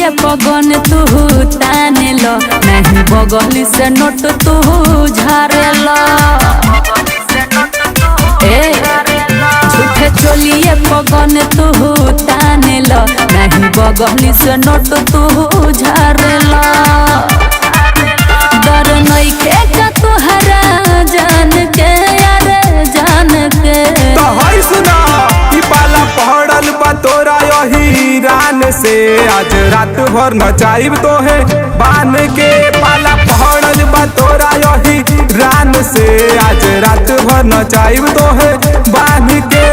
चोलिए पगन तू ताने लो, नहीं बगल से नोट तू झारे लो। झूठे चोलिए पगन तू ताने लो, नहीं बगल से नोट तू झारे लो। डर नइखे का तुहरा जान के यार जान के। तो है सुना ई पाला पहड़ल बा तोरा यही रान से, आज रात भर नचाइब तो है बान के। पाला पहड़ल बा तोरा यही रान से, आज रात भर नचाइब तो है बान के।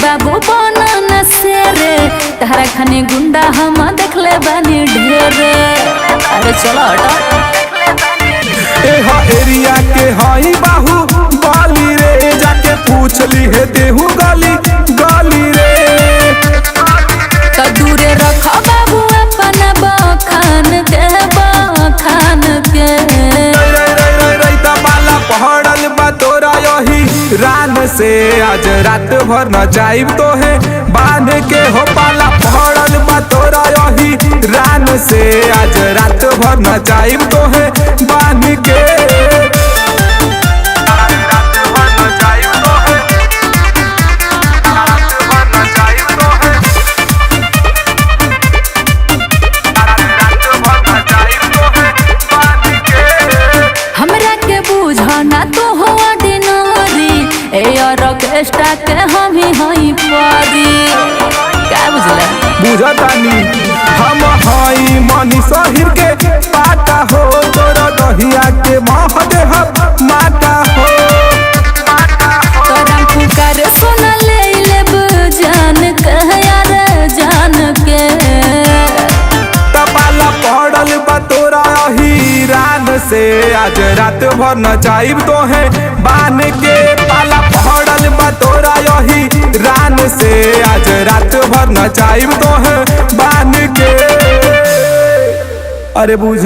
बाबू बना न सेरे, तहरा खाने गुंडा हम देखले बानी ढेरे। अरे चलो एहा एरिया के हई बाहू बाली रे, जाके पूछ ली है देहू गली गली रे। तो दूरे रखो बाबू अपना बखान के बखान के। पाला पहड़ल बा तोरा यही रान से, आज रात भर नचाइब तो है बांध के। हो पाला पहड़ल बा तोरा यही रान से, आज रात भर नचाइब तो है बांध के। ऑर्केस्ट्रा के हम ही हई पारी, क्या बुझला? बुझतानी हम हई मनी शहीर के पाता हो, तोरा दहिया के महदे माता हो। तोरा पुकार सुन ले जान के यार जान के। पाला पहड़ल बा तोरा यही रान से, आज रात भर नचाइब तो है बान के। पाला पहड़ल बा तोरा यही रान से, आज रात भर नचाइब तो है बान के। अरे बुझ